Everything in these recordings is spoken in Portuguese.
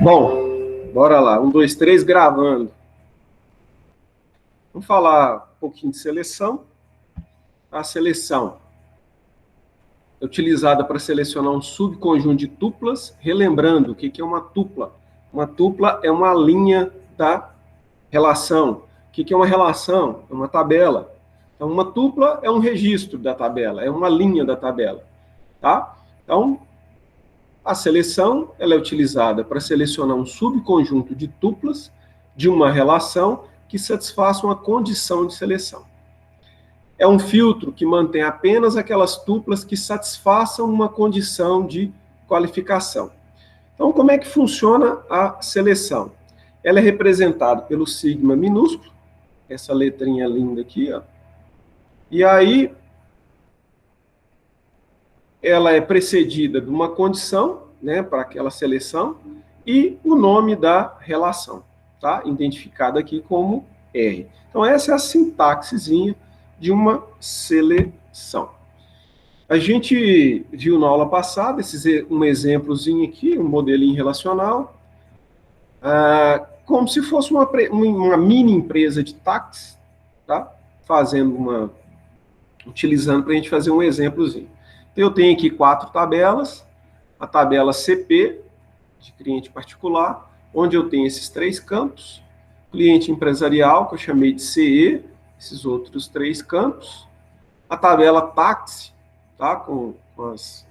Bom, bora lá. 1, 2, 3, gravando. Vamos falar um pouquinho de seleção. A seleção é utilizada para selecionar um subconjunto de tuplas. Relembrando, o que é uma tupla? Uma tupla é uma linha da relação. O que é uma relação? É uma tabela. Então, uma tupla é um registro da tabela, é uma linha da tabela. Tá? Então, a seleção ela é utilizada para selecionar um subconjunto de tuplas de uma relação que satisfaça uma condição de seleção. É um filtro que mantém apenas aquelas tuplas que satisfaçam uma condição de qualificação. Então, como é que funciona a seleção? Ela é representada pelo sigma minúsculo, essa letrinha linda aqui, ó. E aí, ela é precedida de uma condição, né, para aquela seleção, e o nome da relação, tá? Identificada aqui como R. Então, essa é a sintaxezinha de uma seleção. A gente viu na aula passada um exemplozinho aqui, um modelinho relacional, como se fosse uma mini empresa de táxi, tá? Utilizando para a gente fazer um exemplozinho. Então, eu tenho aqui 4 tabelas, a tabela CP, de cliente particular, onde eu tenho esses 3 campos, cliente empresarial, que eu chamei de CE, esses outros 3 campos, a tabela táxi, tá? com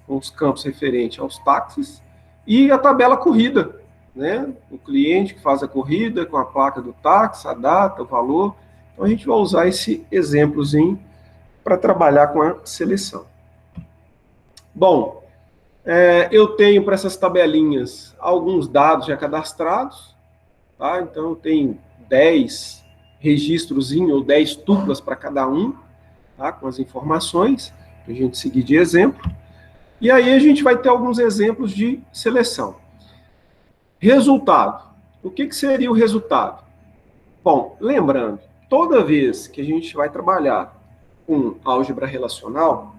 os campos referentes aos táxis, e a tabela corrida, né? O cliente que faz a corrida com a placa do táxi, a data, o valor. Então, a gente vai usar esse exemplozinho para trabalhar com a seleção. Bom, eu tenho para essas tabelinhas alguns dados já cadastrados, tá? Então, eu tenho 10 registros ou 10 tuplas para cada um, tá? Com as informações, para a gente seguir de exemplo. E aí a gente vai ter alguns exemplos de seleção. Resultado. O que seria o resultado? Bom, lembrando, toda vez que a gente vai trabalhar com álgebra relacional,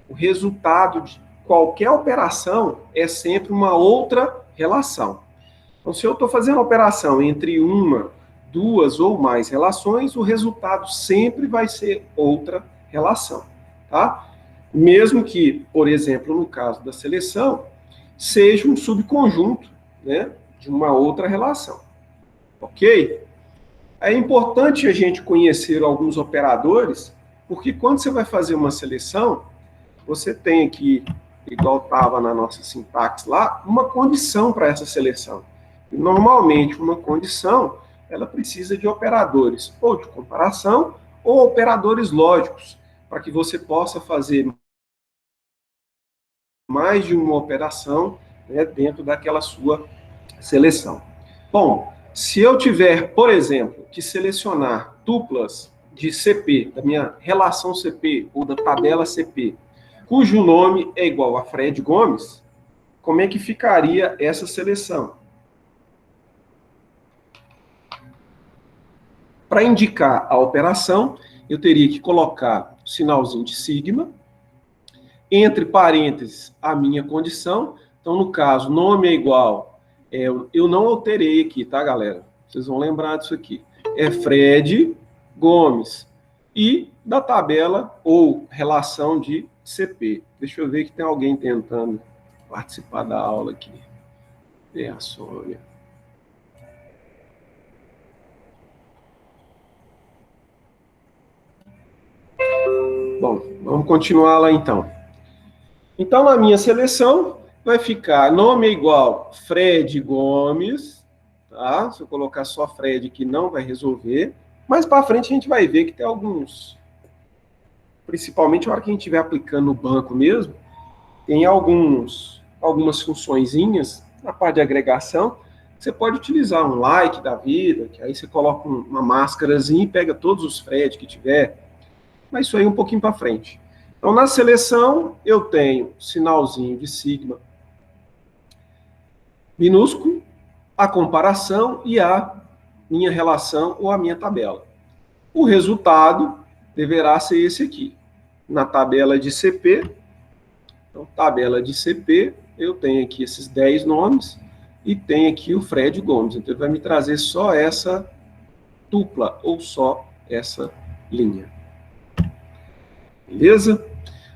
o resultado de qualquer operação é sempre uma outra relação. Então, se eu estou fazendo uma operação entre uma, 2 ou mais relações, o resultado sempre vai ser outra relação, tá? Mesmo que, por exemplo, no caso da seleção, seja um subconjunto, né, de uma outra relação, ok? É importante a gente conhecer alguns operadores, porque quando você vai fazer uma seleção, você tem aqui, igual estava na nossa sintaxe lá, uma condição para essa seleção. E, normalmente, uma condição, ela precisa de operadores ou de comparação ou operadores lógicos, para que você possa fazer mais de uma operação, né, dentro daquela sua seleção. Bom, se eu tiver, por exemplo, que selecionar tuplas de CP, da minha relação CP ou da tabela CP, cujo nome é igual a Fred Gomes, como é que ficaria essa seleção? Para indicar a operação, eu teria que colocar o sinalzinho de sigma, entre parênteses a minha condição. Então, no caso, nome é igual, eu não alterei aqui, tá, galera? Vocês vão lembrar disso aqui. É Fred Gomes. E da tabela ou relação de CP. Deixa eu ver que tem alguém tentando participar da aula aqui. É a Sônia. Bom, vamos continuar lá então. Então, na minha seleção, vai ficar nome é igual Fred Gomes, tá? Se eu colocar só Fred aqui, não vai resolver. Mas para frente a gente vai ver que tem alguns, principalmente na hora que a gente estiver aplicando no banco mesmo, tem algumas funçõezinhas na parte de agregação. Você pode utilizar um like da vida, que aí você coloca uma máscarazinha e pega todos os Fred que tiver. Mas isso aí um pouquinho para frente. Então, na seleção, eu tenho sinalzinho de sigma minúsculo, a comparação e a minha relação ou a minha tabela. O resultado deverá ser esse aqui. na tabela de CP. Então, tabela de CP, eu tenho aqui esses 10 nomes e tenho aqui o Fred Gomes. Então, ele vai me trazer só essa tupla ou só essa linha. Beleza?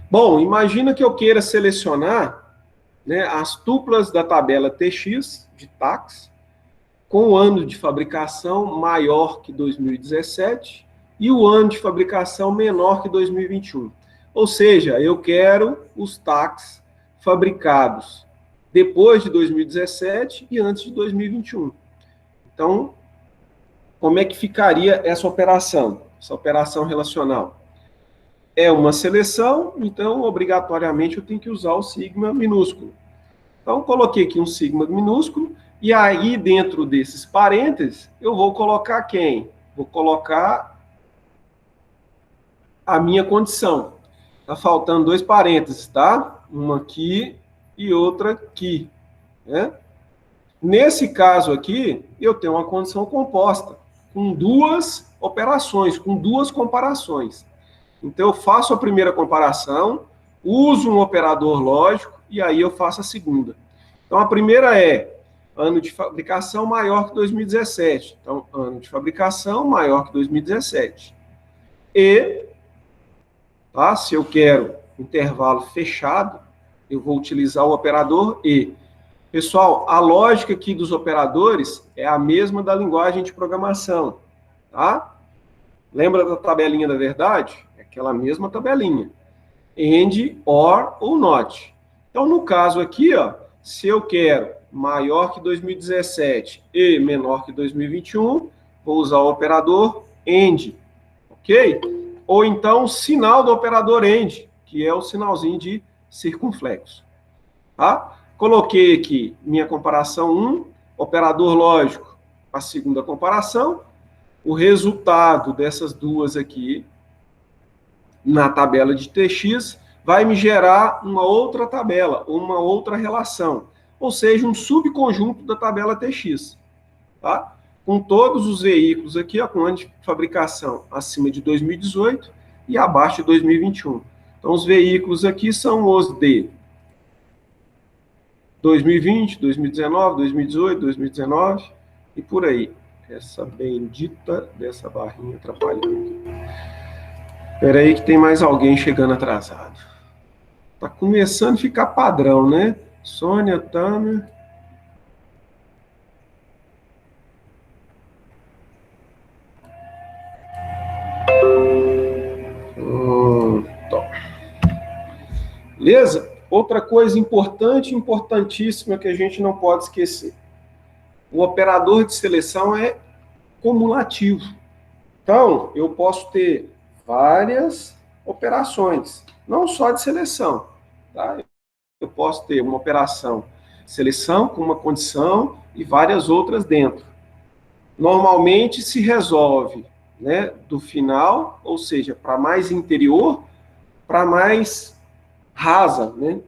Bom, imagina que eu queira selecionar, né, as tuplas da tabela TX de táxi com o ano de fabricação maior que 2017 e o ano de fabricação menor que 2021. Ou seja, eu quero os táxis fabricados depois de 2017 e antes de 2021. Então, como é que ficaria essa operação relacional? É uma seleção, então, obrigatoriamente, eu tenho que usar o sigma minúsculo. Então, coloquei aqui um sigma minúsculo, e aí, dentro desses parênteses, eu vou colocar quem? Vou colocar a minha condição. Está faltando 2 parênteses, tá? Uma aqui e outra aqui, né? Nesse caso aqui, eu tenho uma condição composta, com 2 operações, com 2 comparações. Então, eu faço a primeira comparação, uso um operador lógico, e aí eu faço a segunda. Então, a primeira é ano de fabricação maior que 2017. Então, ano de fabricação maior que 2017. E, tá, se eu quero intervalo fechado, eu vou utilizar o operador E. Pessoal, a lógica aqui dos operadores é a mesma da linguagem de programação, tá? Lembra da tabelinha da verdade? É aquela mesma tabelinha. And, or ou not. Então, no caso aqui, ó, se eu quero maior que 2017 e menor que 2021, vou usar o operador AND, ok? Ou então o sinal do operador AND, que é o sinalzinho de circunflexo, tá? Coloquei aqui minha comparação 1, operador lógico, a segunda comparação, o resultado dessas duas aqui na tabela de TX vai me gerar uma outra tabela, uma outra relação, ou seja, um subconjunto da tabela TX, tá? Com todos os veículos aqui, ó, com ano de fabricação acima de 2018 e abaixo de 2021. Então, os veículos aqui são os de 2020, 2019, 2018, 2019 e por aí. Essa bendita dessa barrinha atrapalhando. Espera aí que tem mais alguém chegando atrasado. Tá começando a ficar padrão, né? Sônia, Tânia. Tá. Beleza? Outra coisa importante, importantíssima que a gente não pode esquecer. O operador de seleção é cumulativo. Então, eu posso ter várias operações, não só de seleção. Tá? Eu posso ter uma operação de seleção com uma condição e várias outras dentro. Normalmente se resolve, né, do final, ou seja, para mais interior, para mais rasa, né,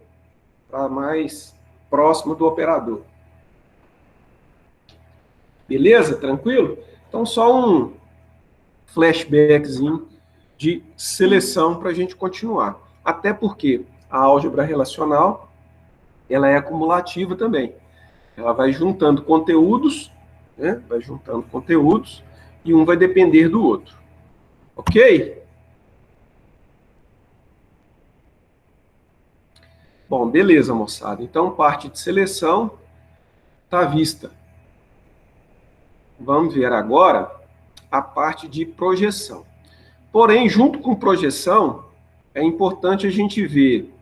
para mais próximo do operador. Beleza? Tranquilo? Então, só um flashbackzinho de seleção para a gente continuar. Até porque a álgebra relacional, ela é acumulativa também. Ela vai juntando conteúdos, né? Vai juntando conteúdos, e um vai depender do outro. Ok? Bom, beleza, moçada. Então, parte de seleção está vista. Vamos ver agora a parte de projeção. Porém, junto com projeção, é importante a gente ver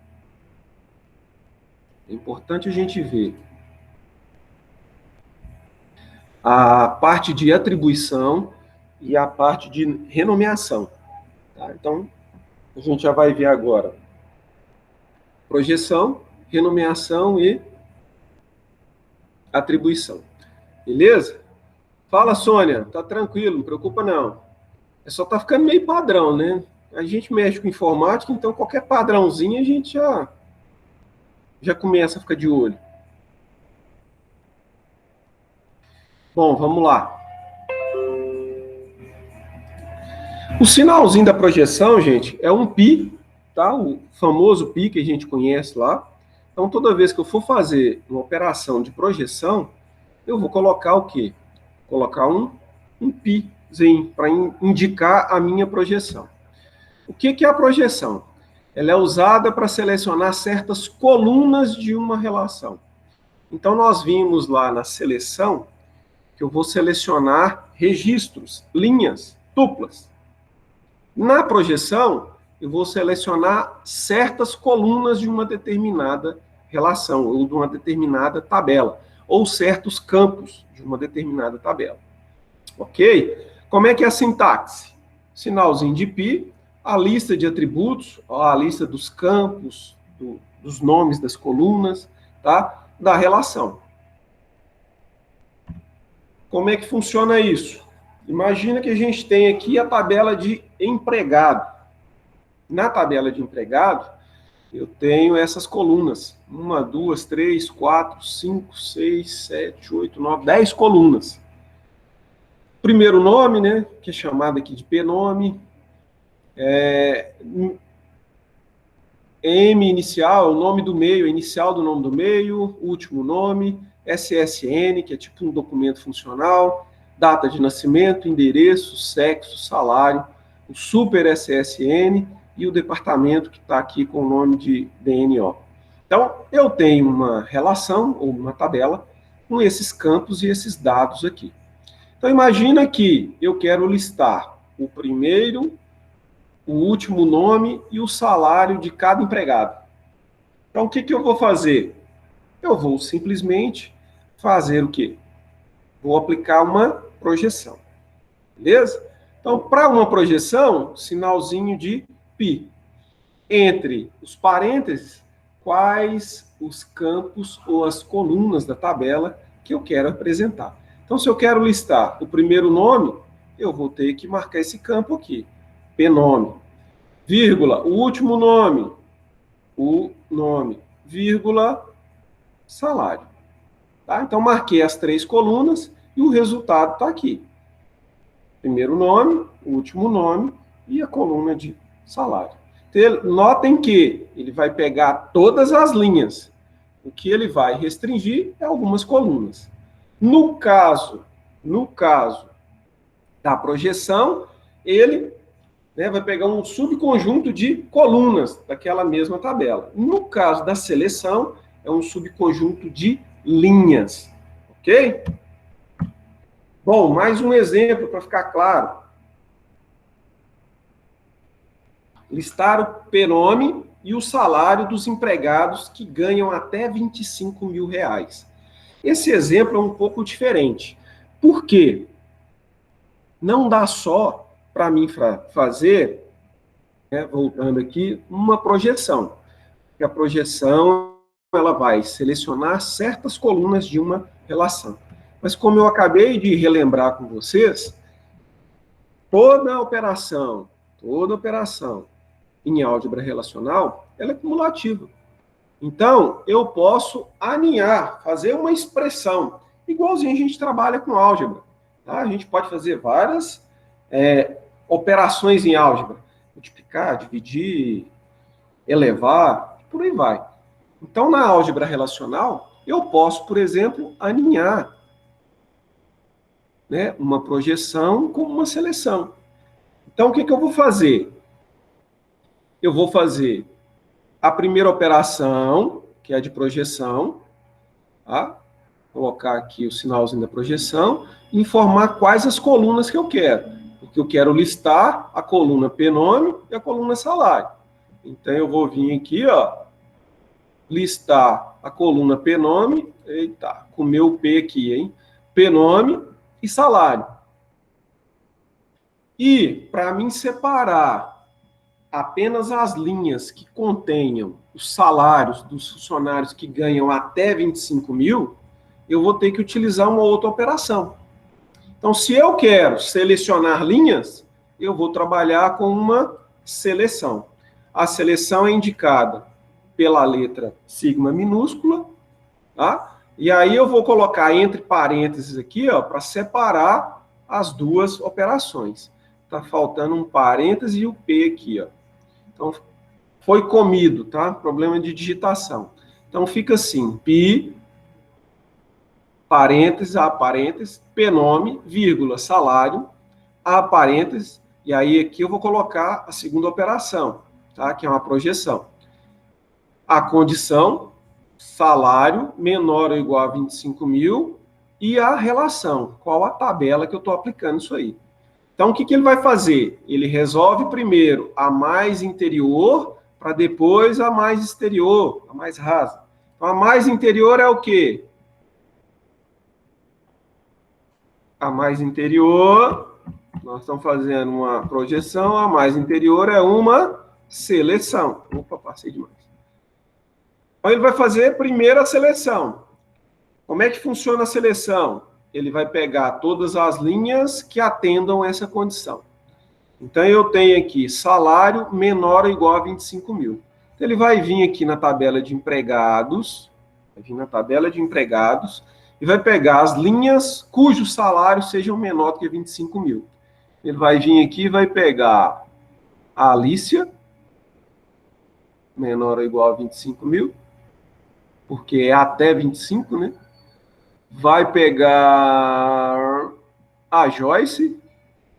a parte de atribuição e a parte de renomeação. Tá? Então, a gente já vai ver agora projeção, renomeação e atribuição. Beleza? Fala, Sônia. Tá tranquilo, não preocupa não. É só tá ficando meio padrão, né? A gente mexe com informática, então qualquer padrãozinho a gente já começa a ficar de olho. Bom, vamos lá. O sinalzinho da projeção, gente, é um π tá? O famoso PI que a gente conhece lá. Então, toda vez que eu for fazer uma operação de projeção, eu vou colocar o quê? Colocar um PIzinho para indicar a minha projeção. O que é a projeção? Ela é usada para selecionar certas colunas de uma relação. Então, nós vimos lá na seleção que eu vou selecionar registros, linhas, tuplas. Na projeção, eu vou selecionar certas colunas de uma determinada relação, ou de uma determinada tabela, ou certos campos de uma determinada tabela. Ok? Como é que é a sintaxe? Sinalzinho de pi, a lista de atributos, a lista dos campos, dos nomes das colunas, tá? Da relação. Como é que funciona isso? Imagina que a gente tem aqui a tabela de empregado. Na tabela de empregado, eu tenho essas colunas. 1, 2, 3, 4, 5, 6, 7, 8, 9, 10 colunas. Primeiro nome, né, que é chamado aqui de P-nome. M inicial, o nome do meio, inicial do nome do meio, último nome. SSN, que é tipo um documento funcional. Data de nascimento, endereço, sexo, salário. O super SSN e o departamento que está aqui com o nome de DNO. Então, eu tenho uma relação, ou uma tabela, com esses campos e esses dados aqui. Então, imagina que eu quero listar o primeiro, o último nome e o salário de cada empregado. Então, o que eu vou fazer? Eu vou simplesmente fazer o quê? Vou aplicar uma projeção. Beleza? Então, para uma projeção, sinalzinho de pi. Entre os parênteses, quais os campos ou as colunas da tabela que eu quero apresentar. Então, se eu quero listar o primeiro nome, eu vou ter que marcar esse campo aqui, P-nome. Vírgula, o último nome, o nome, vírgula, salário. Tá? Então, marquei as 3 colunas e o resultado está aqui. Primeiro nome, o último nome e a coluna de salário. Notem que ele vai pegar todas as linhas. O que ele vai restringir é algumas colunas. No caso da projeção, ele vai pegar um subconjunto de colunas daquela mesma tabela. No caso da seleção, é um subconjunto de linhas. Ok? Bom, mais um exemplo para ficar claro. Listar o P-nome e o salário dos empregados que ganham até 25 mil reais. Esse exemplo é um pouco diferente. Por quê? Não dá só para mim fazer, voltando aqui, uma projeção. Porque a projeção ela vai selecionar certas colunas de uma relação. Mas como eu acabei de relembrar com vocês, toda operação em álgebra relacional, ela é cumulativa. Então, eu posso aninhar, fazer uma expressão, igualzinho a gente trabalha com álgebra. Tá? A gente pode fazer várias operações em álgebra. Multiplicar, dividir, elevar, por aí vai. Então, na álgebra relacional, eu posso, por exemplo, aninhar uma projeção com uma seleção. Então, o que eu vou fazer? Eu vou fazer a primeira operação, que é a de projeção, tá? Colocar aqui o sinalzinho da projeção, e informar quais as colunas que eu quero. Porque eu quero listar a coluna P-nome e a coluna salário. Então, eu vou vir aqui, listar a coluna P-nome, eita, com o meu P aqui, hein? P-nome e salário. E, para mim separar apenas as linhas que contenham os salários dos funcionários que ganham até 25 mil, eu vou ter que utilizar uma outra operação. Então, se eu quero selecionar linhas, eu vou trabalhar com uma seleção. A seleção é indicada pela letra sigma minúscula, tá? E aí eu vou colocar entre parênteses aqui, para separar as duas operações. Está faltando um parêntese e o P aqui, Então, foi comido, tá? Problema de digitação. Então, fica assim, pi, parênteses, a parênteses, pnome, vírgula, salário, a parênteses, e aí aqui eu vou colocar a segunda operação, tá? Que é uma projeção. A condição, salário menor ou igual a 25 mil, e a relação, qual a tabela que eu estou aplicando isso aí. Então, o que ele vai fazer? Ele resolve primeiro a mais interior, para depois a mais exterior, a mais rasa. Então, a mais interior é o quê? A mais interior, nós estamos fazendo uma projeção, a mais interior é uma seleção. Opa, passei demais. Então, ele vai fazer primeiro a seleção. Como é que funciona a seleção? Ele vai pegar todas as linhas que atendam essa condição. Então, eu tenho aqui salário menor ou igual a 25 mil. Então, ele vai vir aqui na tabela de empregados, e vai pegar as linhas cujos salários sejam menor do que 25 mil. Ele vai vir aqui e vai pegar a Alicia, menor ou igual a 25 mil, porque é até 25, né? Vai pegar a Joyce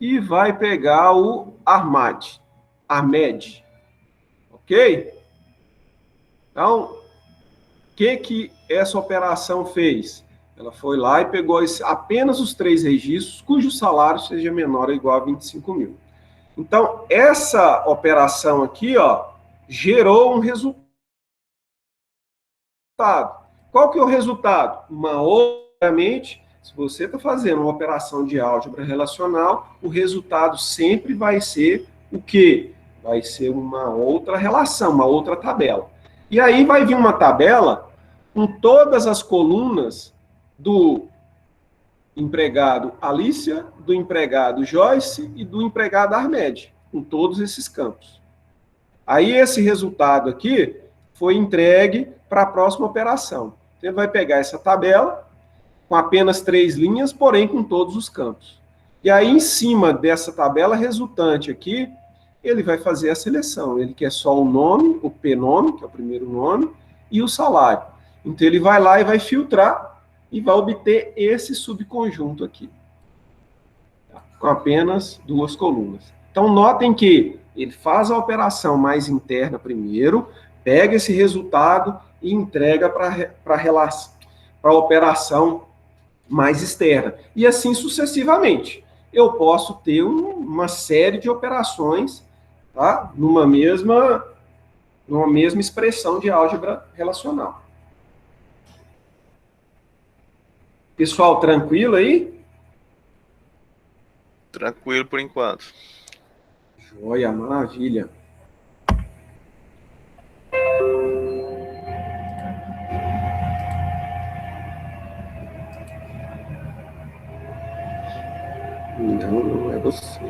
e vai pegar o Ahmed, ok? Então, o que essa operação fez? Ela foi lá e pegou apenas os 3 registros cujo salário seja menor ou igual a 25 mil. Então, essa operação aqui, ó, gerou um resultado. Qual que é o resultado? Obviamente, se você está fazendo uma operação de álgebra relacional, o resultado sempre vai ser o quê? Vai ser uma outra relação, uma outra tabela. E aí vai vir uma tabela com todas as colunas do empregado Alicia, do empregado Joyce e do empregado Ahmed, com todos esses campos. Aí esse resultado aqui foi entregue para a próxima operação. Então, ele vai pegar essa tabela com apenas 3 linhas, porém com todos os campos. E aí, em cima dessa tabela resultante aqui, ele vai fazer a seleção. Ele quer só o nome, o P-nome, que é o primeiro nome, e o salário. Então, ele vai lá e vai filtrar e vai obter esse subconjunto aqui, com apenas 2 colunas. Então, notem que ele faz a operação mais interna primeiro, pega esse resultado e entrega para a operação mais externa. E assim sucessivamente. Eu posso ter uma série de operações, tá? numa mesma expressão de álgebra relacional. Pessoal, tranquilo aí? Tranquilo por enquanto. Joia, maravilha. Não é você.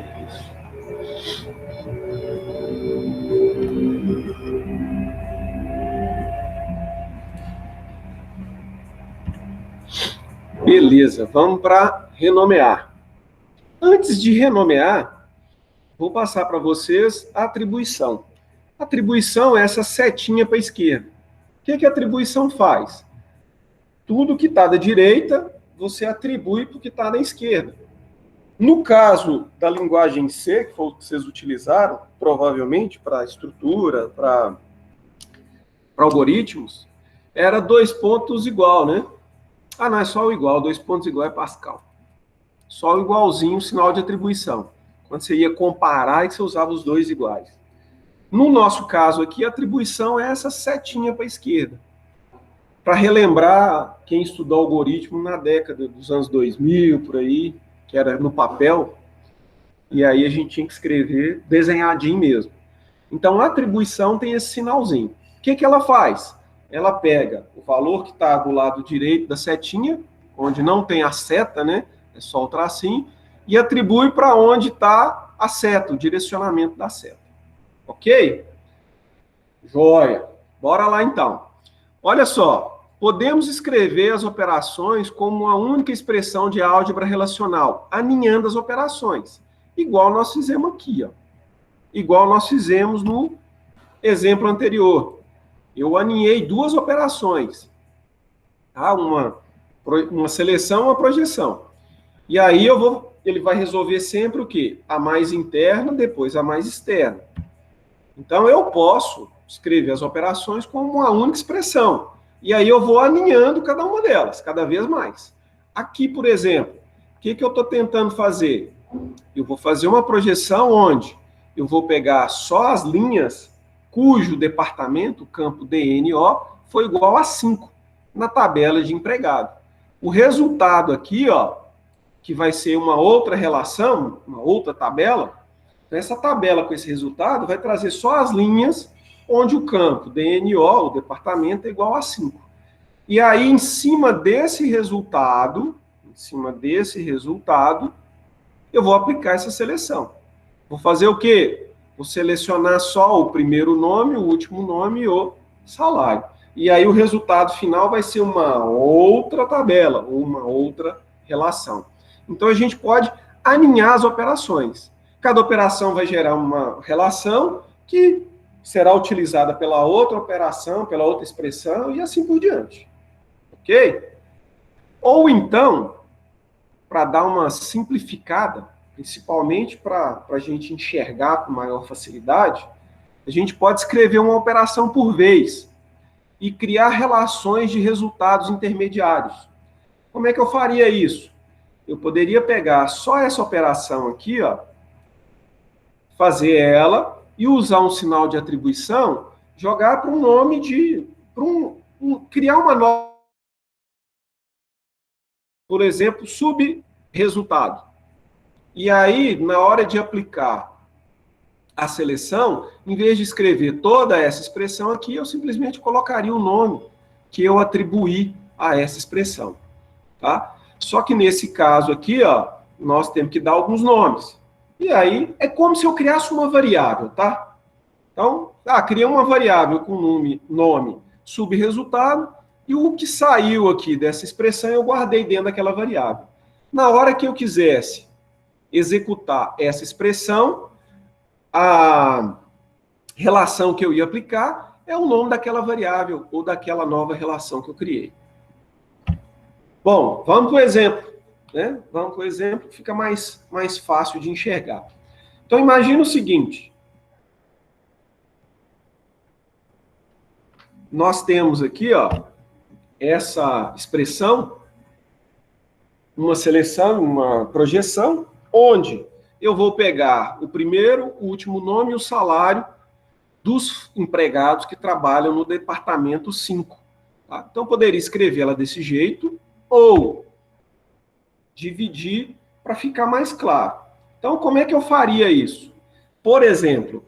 Beleza, vamos para renomear. Antes de renomear, vou passar para vocês a atribuição. A atribuição é essa setinha para a esquerda. O que a atribuição faz? Tudo que está da direita, você atribui para o que está da esquerda. No caso da linguagem C, que foi o que vocês utilizaram, provavelmente, para estrutura, para algoritmos, era 2 pontos igual, né? Ah, não, é só o igual, 2 pontos igual é Pascal. Só o igualzinho, o sinal de atribuição. Quando você ia comparar, e você usava os 2 iguais. No nosso caso aqui, a atribuição é essa setinha para a esquerda. Para relembrar quem estudou algoritmo na década dos anos 2000, por aí, que era no papel, e aí a gente tinha que escrever desenhadinho mesmo. Então, a atribuição tem esse sinalzinho. O que ela faz? Ela pega o valor que está do lado direito da setinha, onde não tem a seta, né? É só o tracinho, e atribui para onde está a seta, o direcionamento da seta. Ok? Joia. Bora lá, então. Olha só, podemos escrever as operações como uma única expressão de álgebra relacional, aninhando as operações, igual nós fizemos aqui, ó. Igual nós fizemos no exemplo anterior, eu aninhei duas operações, tá? Uma seleção e uma projeção. E aí ele vai resolver sempre o quê? A mais interna, depois a mais externa. Então eu posso escrever as operações como uma única expressão. E aí eu vou aninhando cada uma delas, cada vez mais. Aqui, por exemplo, o que eu estou tentando fazer? Eu vou fazer uma projeção onde eu vou pegar só as linhas cujo departamento, campo DNO, foi igual a 5 na tabela de empregado. O resultado aqui, ó, que vai ser uma outra relação, uma outra tabela, essa tabela com esse resultado vai trazer só as linhas onde o campo DNO, o departamento, é igual a 5. E aí, em cima desse resultado, eu vou aplicar essa seleção. Vou fazer o quê? Vou selecionar só o primeiro nome, o último nome e o salário. E aí o resultado final vai ser uma outra tabela, ou uma outra relação. Então a gente pode aninhar as operações. Cada operação vai gerar uma relação que será utilizada pela outra operação, pela outra expressão e assim por diante. Ok? Ou então, para dar uma simplificada, principalmente para a gente enxergar com maior facilidade, a gente pode escrever uma operação por vez e criar relações de resultados intermediários. Como é que eu faria isso? Eu poderia pegar só essa operação aqui, ó, fazer ela e usar um sinal de atribuição, jogar para um nome de... criar uma nova, por exemplo, subresultado. E aí, na hora de aplicar a seleção, em vez de escrever toda essa expressão aqui, eu simplesmente colocaria o nome que eu atribuí a essa expressão, tá? Só que nesse caso aqui, ó, nós temos que dar alguns nomes. E aí, é como se eu criasse uma variável, tá? Então, criei uma variável com nome subresultado, e o que saiu aqui dessa expressão eu guardei dentro daquela variável. Na hora que eu quisesse executar essa expressão, a relação que eu ia aplicar é o nome daquela variável ou daquela nova relação que eu criei. Bom, vamos para o exemplo, né? Vamos para o exemplo que fica mais fácil de enxergar. Então, imagina o seguinte. Nós temos aqui, ó, essa expressão, uma seleção, uma projeção, onde eu vou pegar o primeiro, o último nome e o salário dos empregados que trabalham no departamento 5. Tá? Então, eu poderia escrever ela desse jeito ou dividir para ficar mais claro. Então, como é que eu faria isso? Por exemplo,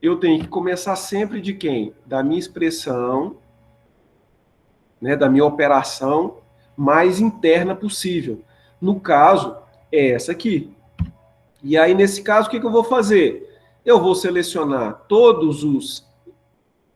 eu tenho que começar sempre de quem? Da minha expressão, né, da minha operação mais interna possível. No caso, é essa aqui. E aí, nesse caso, o que eu vou fazer? Eu vou selecionar todos os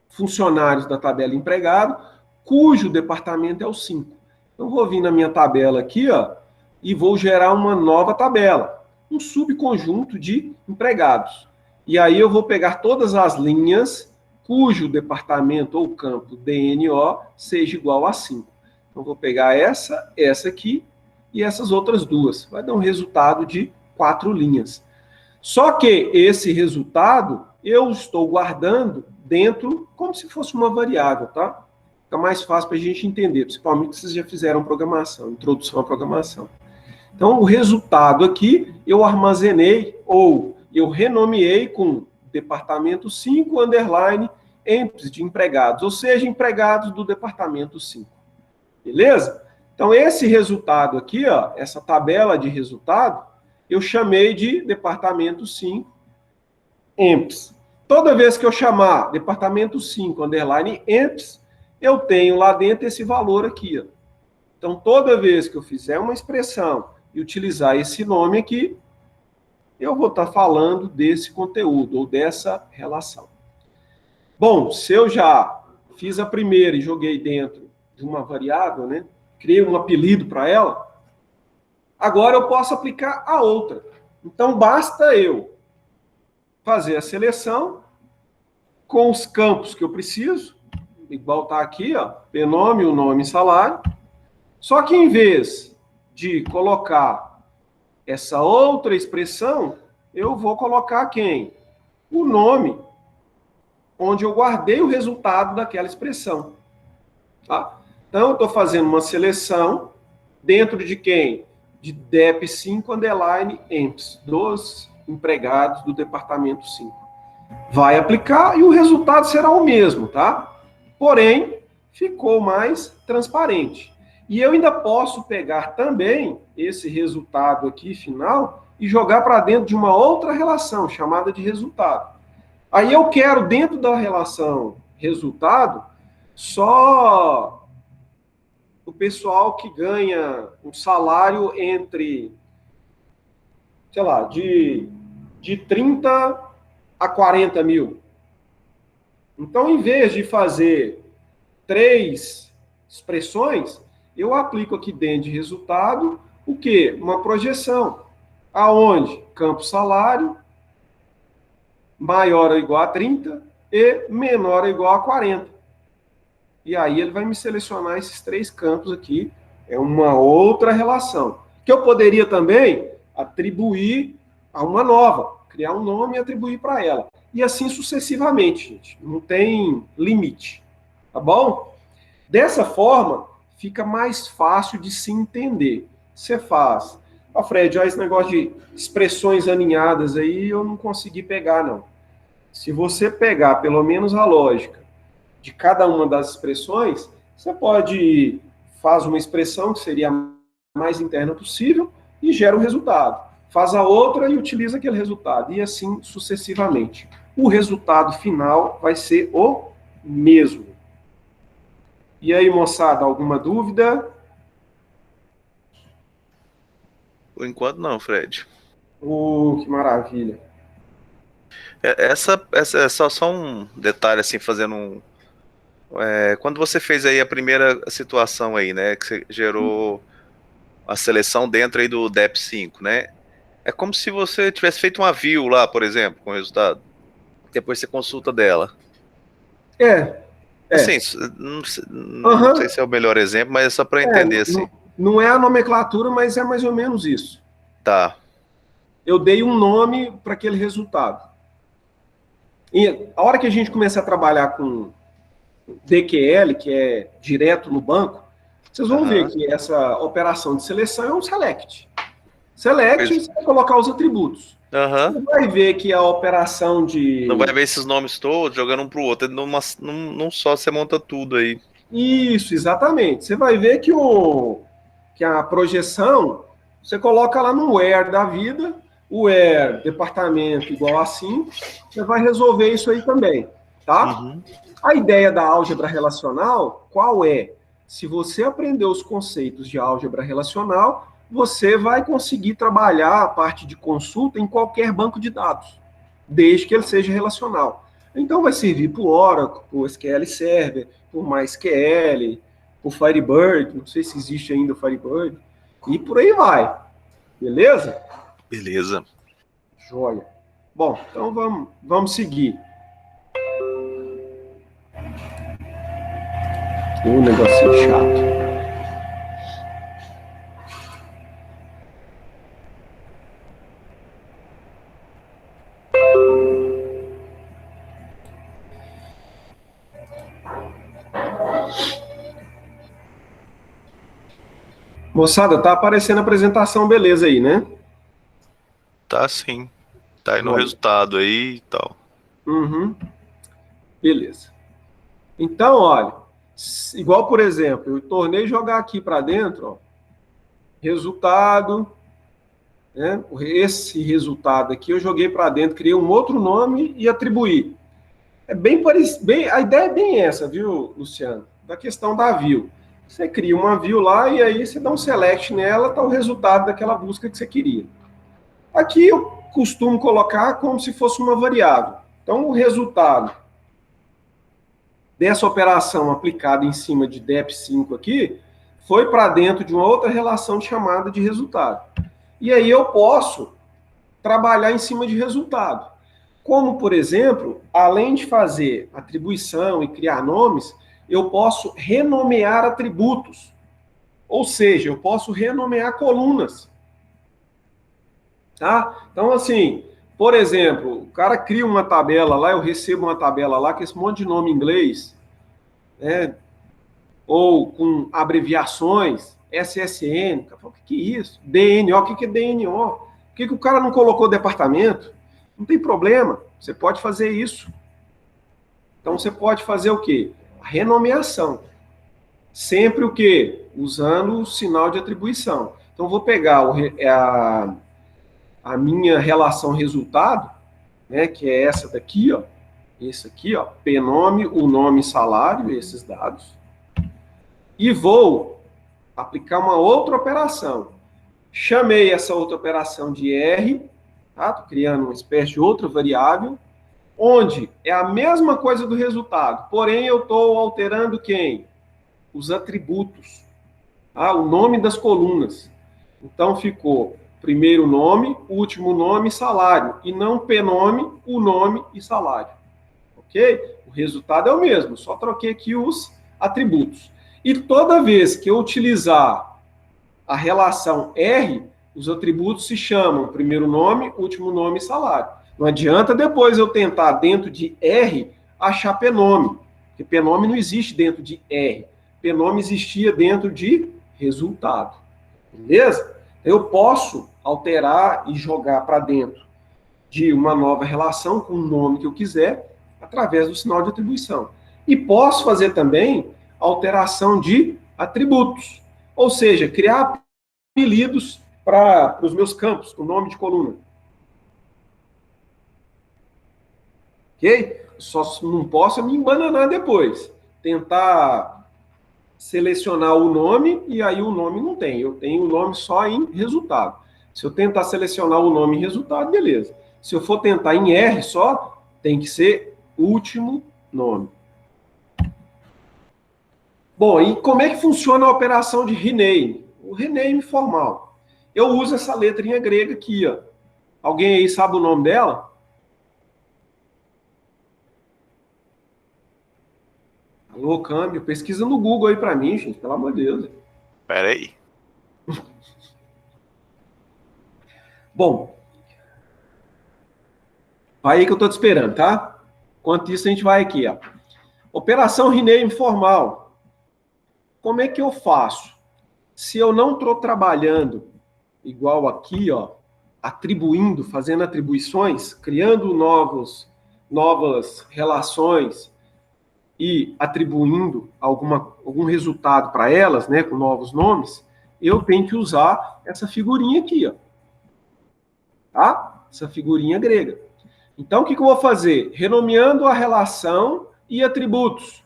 funcionários da tabela empregado, cujo departamento é o 5. Então, vou vir na minha tabela aqui, ó, e vou gerar uma nova tabela, um subconjunto de empregados. E aí eu vou pegar todas as linhas cujo departamento ou campo DNO seja igual a 5. Então, vou pegar essa aqui e essas outras duas. Vai dar um resultado de 4 linhas. Só que esse resultado eu estou guardando dentro como se fosse uma variável, tá? Fica mais fácil para a gente entender, principalmente se vocês já fizeram programação, introdução à programação. Então, o resultado aqui eu armazenei ou eu renomeei com departamento 5, underline, EMPS de empregados, ou seja, empregados do departamento 5. Beleza? Então, esse resultado aqui, ó, essa tabela de resultado, eu chamei de departamento 5, EMPS. Toda vez que eu chamar departamento 5, underline, EMPS, eu tenho lá dentro esse valor aqui, ó. Então, toda vez que eu fizer uma expressão e utilizar esse nome aqui, eu vou estar falando desse conteúdo ou dessa relação. Bom, se eu já fiz a primeira e joguei dentro de uma variável, né? Criei um apelido para ela, agora eu posso aplicar a outra. Então, basta eu fazer a seleção com os campos que eu preciso, igual está aqui, ó, pnome, o nome e salário. Só que em vez de colocar essa outra expressão, eu vou colocar quem? O nome, onde eu guardei o resultado daquela expressão. Tá? Então, eu estou fazendo uma seleção dentro de quem? De DEP5 underline EMPS, dos empregados do departamento 5. Vai aplicar e o resultado será o mesmo, tá? Porém, ficou mais transparente. E eu ainda posso pegar também esse resultado aqui final e jogar para dentro de uma outra relação chamada de resultado. Aí eu quero dentro da relação resultado só o pessoal que ganha um salário entre, sei lá, de 30 a 40 mil. Então, em vez de fazer 3 expressões, eu aplico aqui dentro de resultado o quê? Uma projeção. Aonde? Campo salário, maior ou igual a 30 e menor ou igual a 40. E aí ele vai me selecionar esses 3 campos aqui. É uma outra relação. Que eu poderia também atribuir a uma nova, criar um nome e atribuir para ela. E assim sucessivamente, gente. Não tem limite. Tá bom? Dessa forma, fica mais fácil de se entender. Você faz. Ó, Fred, olha esse negócio de expressões aninhadas aí, eu não consegui pegar, não. Se você pegar pelo menos a lógica de cada uma das expressões, você pode faz uma expressão que seria a mais interna possível e gera um resultado. Faz a outra e utiliza aquele resultado. E assim sucessivamente. O resultado final vai ser o mesmo. E aí, moçada, alguma dúvida? Por enquanto não, Fred. Que maravilha. Essa é só um detalhe, assim, fazendo um... quando você fez aí a primeira situação aí, né, que você gerou a seleção dentro aí do DEP5, né, é como se você tivesse feito uma view lá, por exemplo, com o resultado. Depois você consulta dela. Assim, não sei se é o melhor exemplo, mas é só para entender, assim. Não é a nomenclatura, mas é mais ou menos isso. Tá. Eu dei um nome para aquele resultado. E a hora que a gente começa a trabalhar com DQL, que é direto no banco, vocês vão ver que essa operação de seleção é um select. Select, você vai colocar os atributos. Você vai ver que a operação de... Não vai ver esses nomes todos jogando um para o outro. Num só você monta tudo aí. Isso, exatamente. Você vai ver que a projeção, você coloca lá no where da vida, o where departamento igual a 5, você vai resolver isso aí também, tá? Uhum. A ideia da álgebra relacional, qual é? Se você aprender os conceitos de álgebra relacional, você vai conseguir trabalhar a parte de consulta em qualquer banco de dados, desde que ele seja relacional. Então vai servir para o Oracle, para o SQL Server, por MySQL, por Firebird, não sei se existe ainda o Firebird, e por aí vai. Beleza? Beleza. Joia. Bom, então vamos seguir. Um negocinho chato. Moçada, tá aparecendo a apresentação, beleza aí, né? Tá sim. Tá aí no resultado aí e tal. Uhum. Beleza. Então, olha, igual, por exemplo, eu tornei jogar aqui para dentro, ó, resultado, né? Esse resultado aqui eu joguei para dentro, criei um outro nome e atribuí. É bem parecido, a ideia é bem essa, viu, Luciano? Da questão da view. Você cria uma view lá e aí você dá um select nela, tá o resultado daquela busca que você queria. Aqui eu costumo colocar como se fosse uma variável. Então, o resultado dessa operação aplicada em cima de DEP5 aqui foi para dentro de uma outra relação chamada de resultado. E aí eu posso trabalhar em cima de resultado. Como, por exemplo, além de fazer atribuição e criar nomes, eu posso renomear atributos. Ou seja, eu posso renomear colunas. Tá? Então, assim, por exemplo, o cara cria uma tabela lá, eu recebo uma tabela lá com esse monte de nome em inglês, né? Ou com abreviações, SSN, o que é isso? DNO, o que é DNO? Por que o cara não colocou departamento? Não tem problema, você pode fazer isso. Então, você pode fazer o quê? A renomeação. Sempre o quê? Usando o sinal de atribuição. Então, vou pegar a minha relação resultado, né, que é essa daqui, ó, esse aqui, ó, pnome, o nome, salário, esses dados, e vou aplicar uma outra operação. Chamei essa outra operação de R, tá? Estou criando uma espécie de outra variável, onde é a mesma coisa do resultado, porém eu estou alterando quem? Os atributos, tá? O nome das colunas. Então ficou primeiro nome, último nome e salário, e não pnome, o nome e salário. Ok? O resultado é o mesmo, só troquei aqui os atributos. E toda vez que eu utilizar a relação R, os atributos se chamam primeiro nome, último nome e salário. Não adianta depois eu tentar dentro de R achar pnome, porque pnome não existe dentro de R. Pnome existia dentro de resultado. Beleza? Eu posso alterar e jogar para dentro de uma nova relação com o nome que eu quiser, através do sinal de atribuição. E posso fazer também alteração de atributos, ou seja, criar apelidos para os meus campos, com nome de coluna. Ok? Só não posso me embananar depois. Tentar selecionar o nome e aí o nome não tem. Eu tenho o nome só em resultado. Se eu tentar selecionar o nome em resultado, beleza. Se eu for tentar em R só, tem que ser último nome. Bom, e como é que funciona a operação de rename? O rename formal. Eu uso essa letrinha grega aqui, ó. Alguém aí sabe o nome dela? Alô, câmbio, pesquisa no Google aí para mim, gente, pelo amor de Deus. Pera aí. Bom, vai aí que eu tô te esperando, tá? Enquanto isso, a gente vai aqui, ó. Operação rename formal. Como é que eu faço? Se eu não estou trabalhando igual aqui, ó, atribuindo, fazendo atribuições, criando novas relações e atribuindo algum resultado para elas, né, com novos nomes, eu tenho que usar essa figurinha aqui, ó. Tá? Essa figurinha grega. Então, o que eu vou fazer? Renomeando a relação e atributos.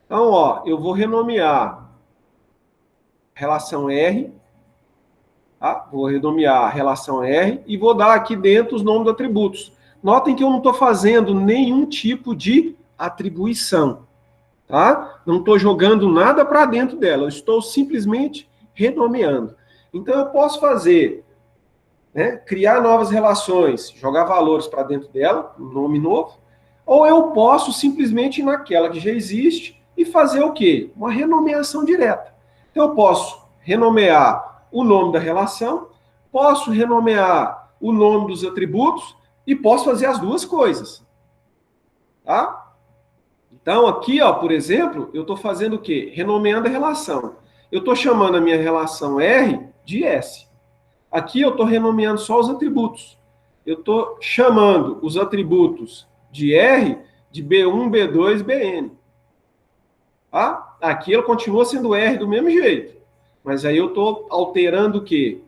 Então, ó, eu vou renomear a relação R, tá? Vou renomear a relação R e vou dar aqui dentro os nomes dos atributos. Notem que eu não estou fazendo nenhum tipo de atribuição, tá? Não estou jogando nada para dentro dela, eu estou simplesmente renomeando. Então, eu posso fazer, né, criar novas relações, jogar valores para dentro dela, um nome novo, ou eu posso simplesmente ir naquela que já existe e fazer o quê? Uma renomeação direta. Então, eu posso renomear o nome da relação, posso renomear o nome dos atributos e posso fazer as duas coisas. Tá? Então, aqui, ó, por exemplo, eu estou fazendo o quê? Renomeando a relação. Eu estou chamando a minha relação R de S. Aqui eu estou renomeando só os atributos. Eu estou chamando os atributos de R de B1, B2 e BN. Tá? Aqui ela continua sendo R do mesmo jeito. Mas aí eu estou alterando o quê?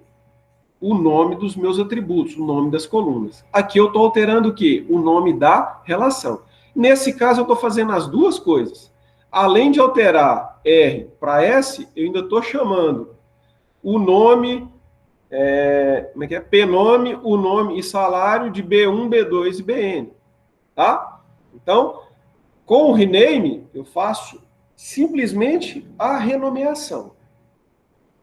O nome dos meus atributos, o nome das colunas. Aqui eu estou alterando o quê? O nome da relação. Nesse caso, eu estou fazendo as duas coisas. Além de alterar R para S, eu ainda estou chamando o nome, como é que é? Pnome, o nome e salário de B1, B2 e BN. Tá? Então, com o rename, eu faço simplesmente a renomeação.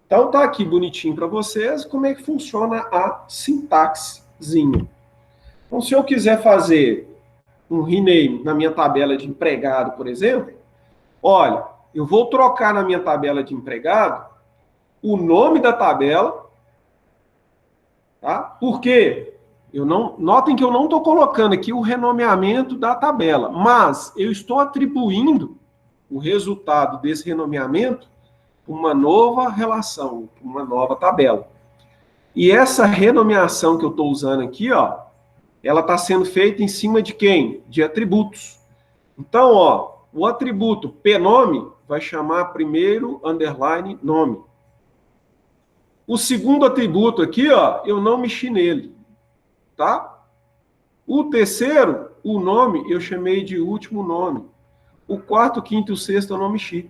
Então, tá aqui bonitinho para vocês como é que funciona a sintaxezinha. Então, se eu quiser fazer um rename na minha tabela de empregado, por exemplo, olha, eu vou trocar na minha tabela de empregado o nome da tabela, tá? Por quê? Notem que eu não estou colocando aqui o renomeamento da tabela, mas eu estou atribuindo o resultado desse renomeamento para uma nova relação, uma nova tabela. E essa renomeação que eu estou usando aqui, ó, ela está sendo feita em cima de quem? De atributos. Então, ó, o atributo pnome vai chamar primeiro underline nome. O segundo atributo aqui, ó, eu não mexi nele, tá? O terceiro, o nome, eu chamei de último nome. O quarto, quinto e o sexto eu não mexi.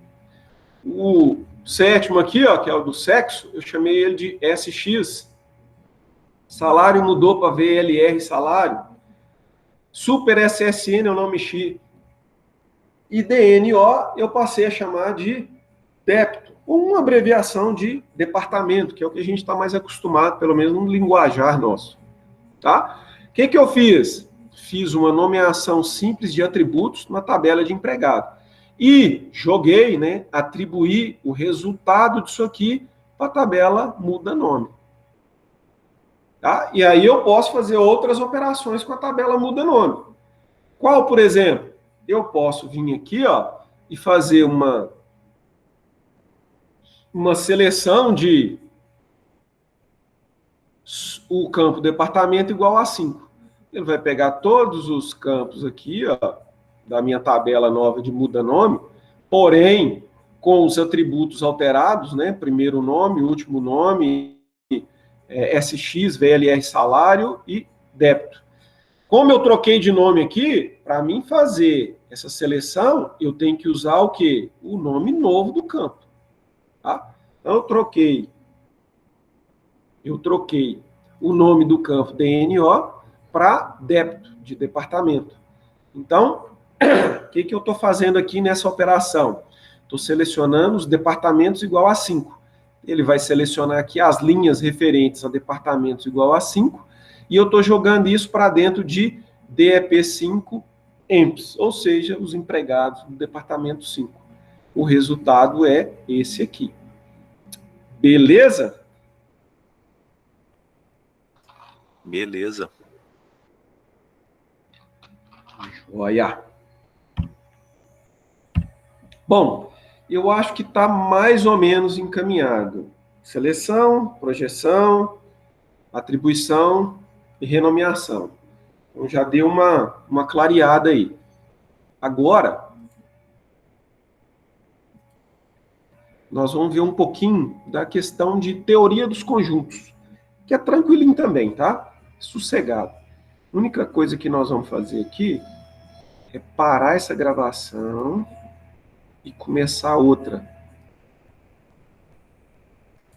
O sétimo aqui, ó, que é o do sexo, eu chamei ele de SX. Salário mudou para VLR salário. Super SSN eu não mexi. E DNO eu passei a chamar de débito, ou uma abreviação de departamento, que é o que a gente está mais acostumado, pelo menos no linguajar nosso. Tá? O que eu fiz? Fiz uma nomeação simples de atributos na tabela de empregado. E joguei, né, atribuí o resultado disso aqui para a tabela muda nome. Tá? E aí eu posso fazer outras operações com a tabela muda nome. Qual, por exemplo? Eu posso vir aqui, ó, e fazer uma seleção de o campo departamento igual a 5. Ele vai pegar todos os campos aqui, ó, da minha tabela nova de muda nome, porém, com os atributos alterados, né? Primeiro nome, último nome, SX, VLR salário e débito. Como eu troquei de nome aqui, para mim fazer essa seleção, eu tenho que usar o quê? O nome novo do campo. Tá? Então, eu troquei o nome do campo DNO para débito, de departamento. Então, o que eu estou fazendo aqui nessa operação? Estou selecionando os departamentos igual a 5. Ele vai selecionar aqui as linhas referentes a departamentos igual a 5, e eu estou jogando isso para dentro de DEP5 EMPs, ou seja, os empregados do departamento 5. O resultado é esse aqui. Beleza? Beleza. Olha. Bom, eu acho que está mais ou menos encaminhado. Seleção, projeção, atribuição e renomeação. Então já deu uma clareada aí. Agora, nós vamos ver um pouquinho da questão de teoria dos conjuntos, que é tranquilinho também, tá? Sossegado. A única coisa que nós vamos fazer aqui é parar essa gravação e começar outra.